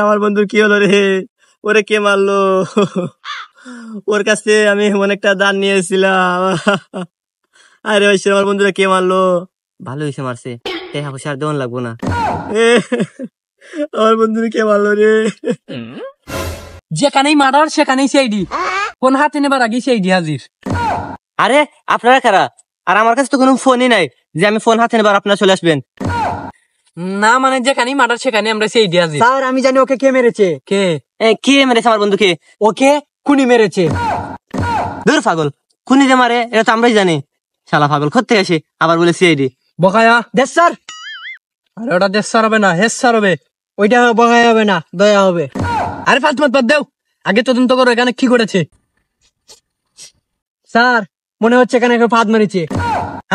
আমার বন্ধুর কি হলো রে? ওরে কে মারলো? ওর কাছে আমি অনেকটা দান নিয়েছিলাম। আরে ওই আমার বন্ধুরা কে মারলো? ভালো হয়েছে মারছে, টাকা পয়সা আর দেওয়ান লাগবো না। আমার বন্ধুরা কে মারলো রে? যেখানেই মার্ডার সেখানেই সিআইডি, ফোন হাতে নেবার আগে সিআইডি হাজির। আরে আপনারা কারা? আর আমার কাছে তো কোনো ফোনই নাই যে আমি ফোন হাতে নেবার আপনারা চলে আসবেন। না মানে যেখানেই মার্ডার সেখানে আমরা সিআইডি হাজির। স্যার আমি জানি ওকে কে মেরেছে। কে? কে মেরেছে আমার বন্ধুকে? ওকে খুনি মেরেছে। দূর পাগল, খুনি যে মারে এটা তো আমরাই জানি। শালা পাগল করতে আসে আবার বলে সিআইডি। বকায়া দেশ স্যার। আরে ওটা দেশ স্যার হবে না, হেস স্যার হবে। ওইটা বগাই হবে না, দয়া হবে। আরে ফালতু বাদ দেও, আগে তদন্ত করো এখানে কি করেছে। স্যার মনে হচ্ছে এখানে কেউ ফাঁদ মেরেছে।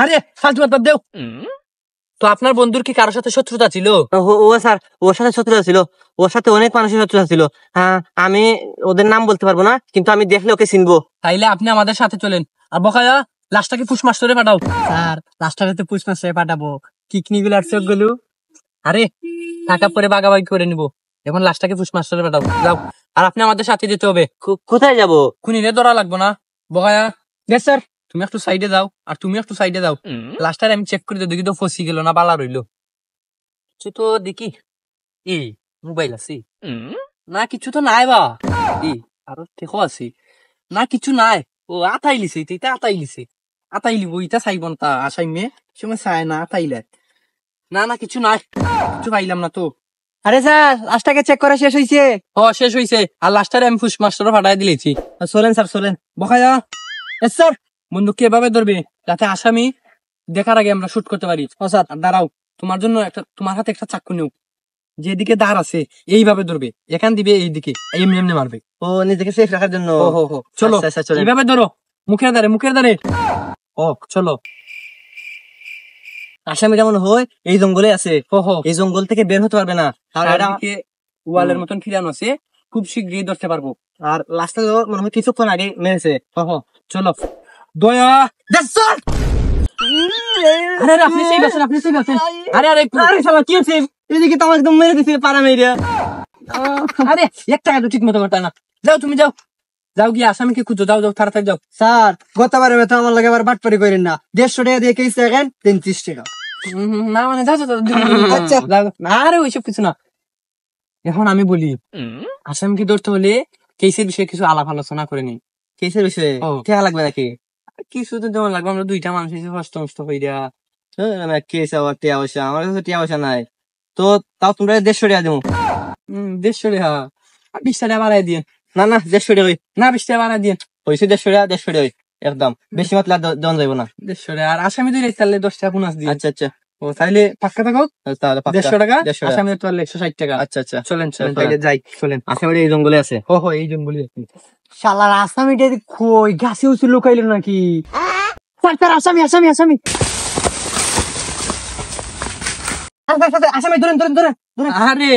আরে ফালতু বাদ দেও। তো আপনার বন্ধুর কি কারোর সাথে শত্রুতা ছিল? ও স্যার, ওর সাথে শত্রুতা ছিল, ওর সাথে অনেক মানুষের শত্রুতা ছিল। হ্যাঁ, আমি ওদের নাম বলতে পারবো না, কিন্তু আমি দেখলে ওকে চিনবো। তাইলে আপনি আমাদের সাথে চলেন। আর বকায়া লাশটাকে পুশ মাস্টারে পাঠাও। স্যার রাস্তাটাতে পুষ্পাশে পাঠাবো, কিকনিগুলো আর চোখগুলো। আরে টাকা পরে বাগাবাগি করে নিবো, এখন লাশটাকে পুশ মাস্টারে পাঠাও। যাও। আর আপনি আমাদের সাথে যেতে হবে। কোথায় যাবো? খুনিরে ধরা লাগবো না। বকায়া দেশ স্যার। তুমি একটু সাইডে যাও, আর তুমি একটু সাইডে যাও। লাস্টার আমি চেক করে দেখি তো ফসি গেল না বালা রইলো। তো দেখি এই মোবাইল আছে না, কিছু তো নাই বা এই আরো ঠিক আছে না, কিছু নাই। ও আতাইলিছে, এটা আতাইলিছে, আতাইলিব ইটা চাইবন তা আসাই মে সময় চায় না আতাইলে না, না কিছু নাই, কিছু পাইলাম না তো। আরে স্যার লাশটাকে চেক করা শেষ হয়েছে। ও শেষ হয়েছে, আর লাস্টারে আমি ফুস মাস্টারও ফাটাই দিলেছি। চলেন স্যার চলেন। বকায়া এস স্যার। বন্দুককে এভাবে ধরবে যাতে আসামি দেখার আগে আমরা শুট করতে পারি। ও স্যার দাঁড়াও, তোমার জন্য একটা, তোমার হাতে একটা চাকু নিও, যেদিকে দাঁড় আছে এইভাবে ধরবে, এখান দিবে এইদিকে, এমনি এমনি মারবে। ও নিজেকে সেফ রাখার জন্য। ও চলো চলো এইভাবে ধরো, মুখের দ্বারে। ও চলো। আসামি যেমন হয় এই জঙ্গলে আছে, হো এই জঙ্গল থেকে বের হতে পারবে না। ওয়ালের মতন ফিরানো আছে, খুব শীঘ্রই ধরতে পারবো। আর লাস্টে মনে হয় কিছুক্ষণ আগে মেরেছে। চলো দয়া। আরে আপনি সেই আছেন, আপনি সেই আছেন। আরে আরে শালা কি হচ্ছে? এদিকে তো আমার একদম মেরে দিছে পাড়া মেরিয়া। আরে এক টাকা তো ঠিক মতো করতে না। যাও তুমি যাও, যাও গিয়ে আসামিকে খুঁজো, যাও যাও তাড়াতাড়ি যাও। স্যার গতবারের মতো আমার লাগে আবার বাটপারি করেন না। 150 টাকা দিয়ে কেস দেখেন 33 টাকা। না মানে যাও যাও। আচ্ছা। আরে ওইসব কিছু না। এখন আমি বলি, আসামিকে ধরতে হলে কেসের বিষয়ে কিছু আলাপ আলোচনা করে নিই। কেসের বিষয়ে টাকা লাগবে নাকি? কিছু তো যেমন লাগবে, আমরা দুইটা মানুষ হিসেবে হস্ত হস্ত হইয়া। কেস আবার টিয়া পয়সা, আমার কাছে টিয়া পয়সা নাই। তো তাও তোমরা 150 টাকা দেবো। 150 টাকা, 20 টাকা বাড়াই দিয়ে। না 150 টাকা না 20 টাকা বাড়াই দিয়ে হয়েছে। 150 টাকা একদম বেশি মাত্রা দেওয়া যাবো না। 150 টাকা, আর আসামি দুই তাহলে 10 টাকা বোনাস দিয়ে। আচ্ছা ও তাইলে পাক্কা থাকো, তাহলে 150 টাকা। 150 টাকা আসামি তাহলে 160 টাকা। আচ্ছা চলেন তাহলে যাই। চলেন। আসামি এই জঙ্গলে আছে। এই জঙ্গলি আছে। শালার আসামিটা কই গাছে উঠে লুকাইলো নাকি? স্যার স্যার আসামি আসামি আসামি আসামি ধরেন। আরে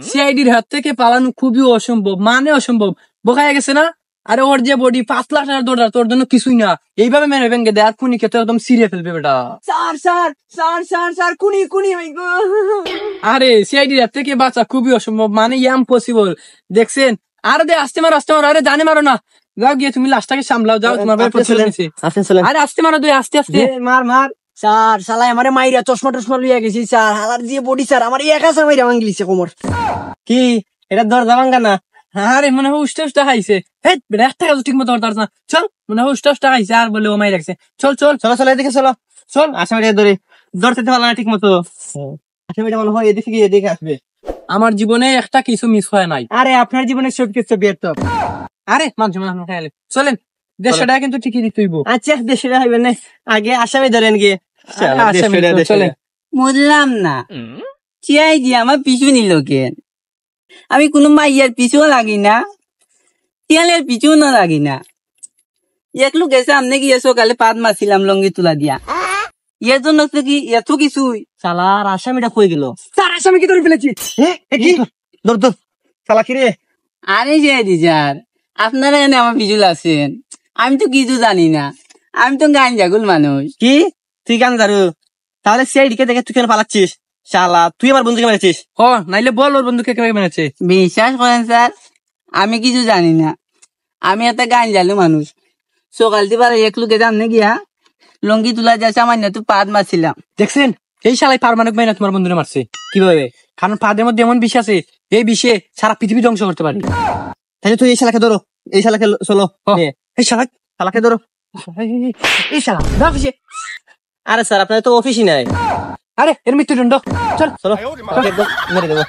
সিআইডির হাত থেকে পালানো খুবই অসম্ভব, মানে অসম্ভব। বোকায় গেছে না? আরে ওর যে বডি 5 লাখ টাকার দরকার, তোর জন্য কিছুই না। এইভাবে মেরে ভেঙে দেয়, আর খুনিকে তো একদম সিরিয়ে ফেলবে বেটা। স্যার কুনি হই গো। আরে সিআইডির হাত থেকে বাঁচা খুবই অসম্ভব, মানে ইম্পসিবল। দেখছেন? আরে আস্তে মারো। আরে জানে মারো না। যাও গিয়ে তুমি লাশটাকে সামলাও, যাও তোমার ভাই প্রচলন নিছে। আরে আস্তে মারো, আস্তে। মার স্যার শালা আমারে মাইরা চশমা টশমা লইয়া গেছি স্যার। হালার দিয়ে বডি স্যার আমার এক আছে মাইরা ভাঙলিছে কোমর। কি এটা দরজা ভাঙ্গা না? আরে মনে হয় উষ্টা খাইছে। হেই বেটা, একটা কাজ ঠিক মতো করতে না। চল, মনে হয় উষ্টা খাইছে আর বলে ও মাই রাখছে। চল এদিকে চল। আসামিটা ধরতে পারলাম না ঠিক মতো। আসামিটা মনে হয় এদিকে আসবে। আমার জীবনে একটা কিছু মিস হয় নাই। আরে আপনার জীবনে সব কিছু ব্যর্থ। আরে মানুষ খাইলে চলেন। 150 টাকা কিন্তু ঠিকই দিতে হইব। আচ্ছা 150 টাকা হইবে না, আগে আসামি ধরেন গিয়ে। চলেন। বুঝলাম না, চিয়াই দিয়ে আমার পিছু নিল কেন? আমি কোনো মাইয়ার পিছুও লাগি না, তিয়ালের পিছুও না লাগি না। একলু গেছে আমনে গিয়ে সকালে পাত মারছিলাম লঙ্গি তুলা দিয়া, এর জন্য তো কি এত কিছুই? শালার আসামিটা কই গেল? স্যার আসামি কি ধরে ফেলেছি। ধর শালা কি রে? আরে যে স্যার, আপনারা এনে আমার পিছুল আছেন, আমি তো কিছু জানি না, আমি তো গান জাগুল মানুষ। কি তুই গান জারু? তাহলে সিআইডি কে দেখে তুই কেন পালাচ্ছিস? শালা তুই আমার বন্ধুকে মেরেছিস। হ নাইলে বল ওর বন্ধুকে কে মেরেছে। বিশ্বাস করেন স্যার, আমি কিছু জানি না। আমি একটা গান জানু মানুষ। সকালতে পারে এক লোকে জাননে গিয়া লঙ্গি তুলা যা সামান্য তো পাত মারছিলাম। দেখছেন এই শালাই পারমানেন্ট মাইনা তোমার বন্ধুরে মারছে। কিভাবে? কারণ ফাদের মধ্যে এমন বিষ আছে, এই বিষে সারা পৃথিবী ধ্বংস করতে পারে। তাহলে তুই এই শালাকে ধরো, এই শালাকে চলো নিয়ে। এই শালা, শালাকে ধরো। এই শালা যা অফিসে। আরে স্যার আপনার তো অফিসই নাই। আরে এর মৃত্যুদণ্ড। চল চলো একদম মেরে দেবো।